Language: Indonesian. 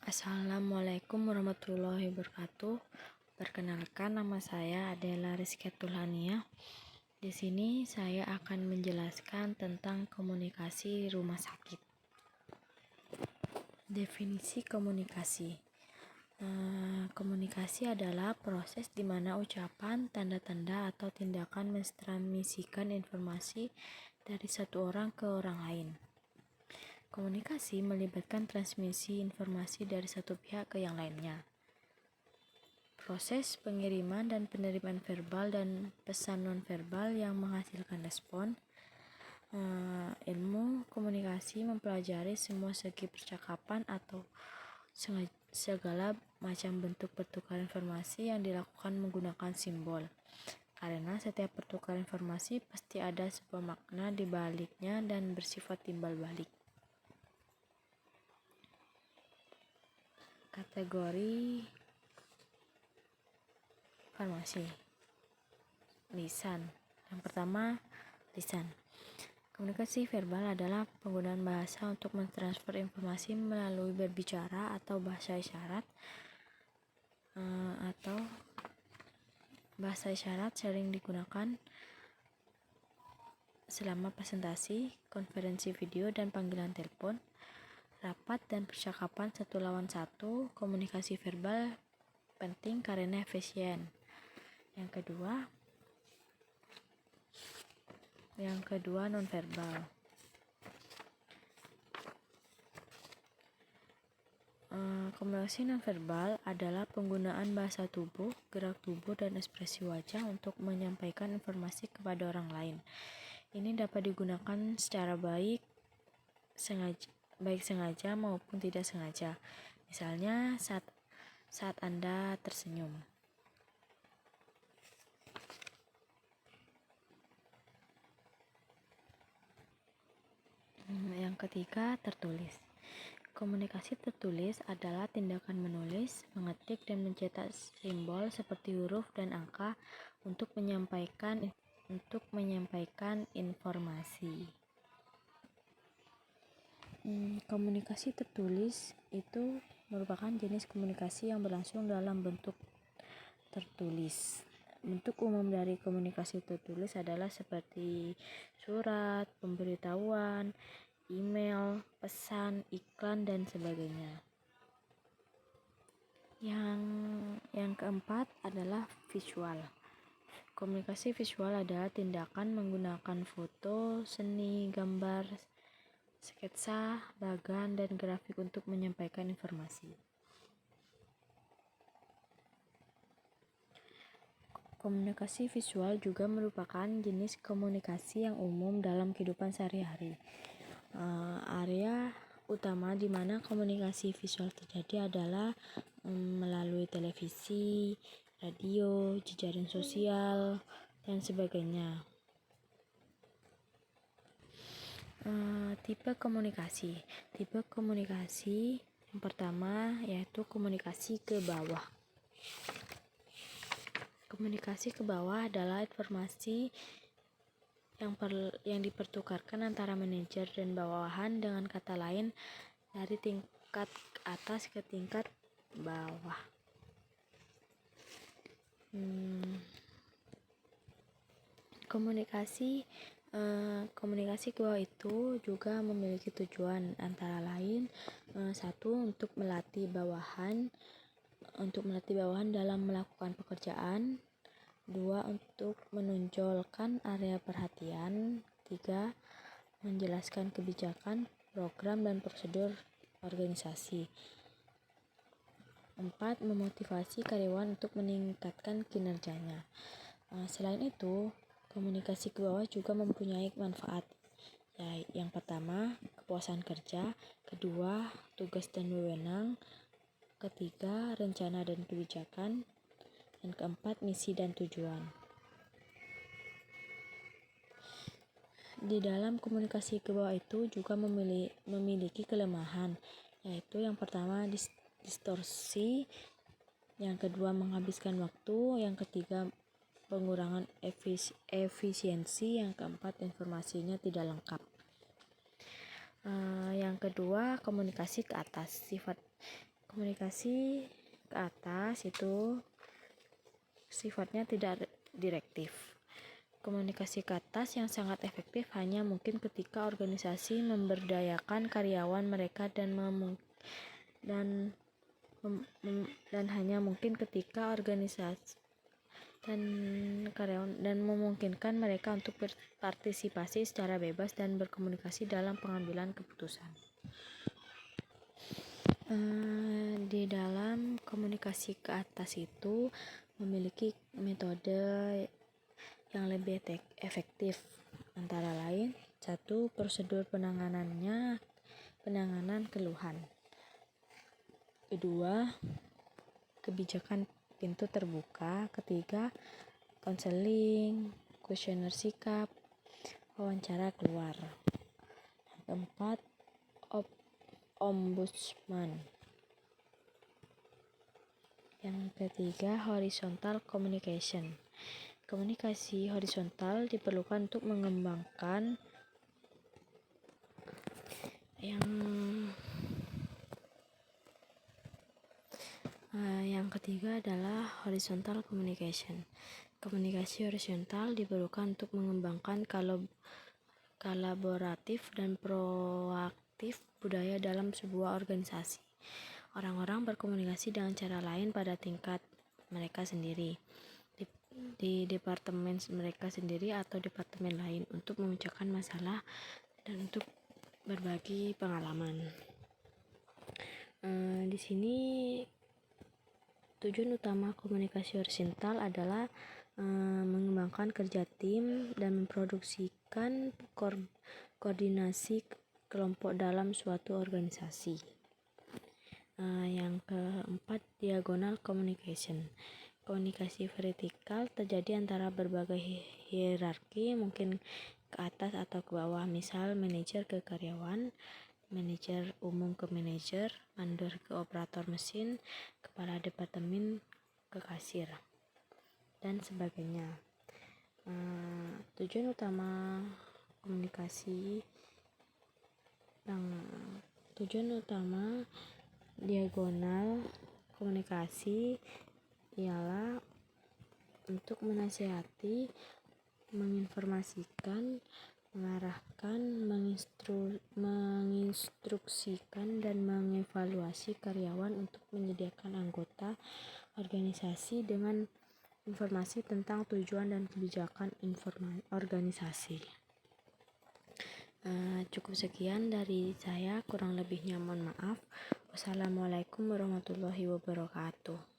Assalamualaikum warahmatullahi wabarakatuh. Perkenalkan, nama saya adalah Rizky Tulhania. Di sini saya akan menjelaskan tentang komunikasi rumah sakit. Definisi komunikasi. Komunikasi adalah proses di mana ucapan, tanda-tanda, atau tindakan mentransmisikan informasi dari satu orang ke orang lain. Komunikasi melibatkan transmisi informasi dari satu pihak ke yang lainnya. Proses pengiriman dan penerimaan verbal dan pesan nonverbal yang menghasilkan respon. Ilmu komunikasi mempelajari semua segi percakapan atau segala macam bentuk pertukaran informasi yang dilakukan menggunakan simbol. Karena setiap pertukaran informasi pasti ada sebuah makna di baliknya dan bersifat timbal balik. Kategori informasi. Lisan. Yang pertama, lisan. Komunikasi verbal adalah penggunaan bahasa untuk mentransfer informasi melalui berbicara atau bahasa isyarat. Bahasa isyarat sering digunakan selama presentasi, konferensi video, dan panggilan telepon, rapat, dan percakapan satu lawan satu. Komunikasi verbal penting karena efisien. Yang kedua, nonverbal. Komunikasi nonverbal adalah penggunaan bahasa tubuh, gerak tubuh, dan ekspresi wajah untuk menyampaikan informasi kepada orang lain. Ini dapat digunakan secara baik sengaja maupun tidak sengaja. Misalnya saat Anda tersenyum. Yang ketiga, tertulis. Komunikasi tertulis adalah tindakan menulis, mengetik, dan mencetak simbol seperti huruf dan angka untuk menyampaikan informasi. Komunikasi tertulis itu merupakan jenis komunikasi yang berlangsung dalam bentuk tertulis. Bentuk umum dari komunikasi tertulis adalah seperti surat, pemberitahuan, email, pesan, iklan, dan sebagainya. Yang keempat adalah visual. Komunikasi visual adalah tindakan menggunakan foto, seni, gambar, sketsa, bagan, dan grafik untuk menyampaikan informasi. Komunikasi visual juga merupakan jenis komunikasi yang umum dalam kehidupan sehari-hari. Area utama di mana komunikasi visual terjadi adalah melalui televisi, radio, jejaring sosial, dan sebagainya. Tipe komunikasi. Tipe komunikasi yang pertama yaitu komunikasi ke bawah. Komunikasi ke bawah adalah informasi yang dipertukarkan antara manajer dan bawahan, dengan kata lain dari tingkat atas ke tingkat bawah. Komunikasi ke bawah itu juga memiliki tujuan antara lain, satu, untuk melatih bawahan dalam melakukan pekerjaan. 2. Untuk menonjolkan area perhatian. 3. Menjelaskan kebijakan, program, dan prosedur organisasi. 4. Memotivasi karyawan untuk meningkatkan kinerjanya. Selain itu, komunikasi ke bawah juga mempunyai manfaat. Yang pertama, kepuasan kerja. Kedua, tugas dan wewenang. Ketiga, rencana dan kebijakan. Dan keempat, misi dan tujuan. Di dalam komunikasi ke bawah itu juga memiliki kelemahan, yaitu yang pertama distorsi, yang kedua menghabiskan waktu, yang ketiga pengurangan efisiensi, yang keempat informasinya tidak lengkap. Yang kedua, komunikasi ke atas. Sifat komunikasi ke atas itu sifatnya tidak direktif. Komunikasi ke atas yang sangat efektif hanya mungkin ketika organisasi memberdayakan karyawan mereka dan hanya mungkin ketika organisasi dan memungkinkan mereka untuk berpartisipasi secara bebas dan berkomunikasi dalam pengambilan keputusan. Di dalam komunikasi ke atas itu memiliki metode yang lebih efektif, antara lain 1. Prosedur penanganan keluhan. 2. Kebijakan pintu terbuka. 3. Konseling, kuesioner sikap, wawancara keluar. 4. Ombudsman. Yang ketiga, horizontal communication. Komunikasi horizontal diperlukan untuk mengembangkan yang ketiga adalah horizontal communication. Komunikasi horizontal diperlukan untuk mengembangkan kolaboratif dan proaktif budaya dalam sebuah organisasi. Orang-orang berkomunikasi dengan cara lain pada tingkat mereka sendiri, di departemen mereka sendiri atau departemen lain, untuk memecahkan masalah dan untuk berbagi pengalaman. Di sini tujuan utama komunikasi horizontal adalah mengembangkan kerja tim dan memproduksikan koordinasi kelompok dalam suatu organisasi. Yang keempat, diagonal communication. Komunikasi vertikal terjadi antara berbagai hierarki, mungkin ke atas atau ke bawah, misal manajer ke karyawan, manajer umum ke manajer, mandor ke operator mesin, kepala departemen ke kasir, dan sebagainya. Tujuan utama diagonal komunikasi ialah untuk menasihati, menginformasikan, mengarahkan, menginstruksikan, dan mengevaluasi karyawan untuk menyediakan anggota organisasi dengan informasi tentang tujuan dan kebijakan organisasi. Cukup sekian dari saya, kurang lebihnya mohon maaf. Wassalamualaikum warahmatullahi wabarakatuh.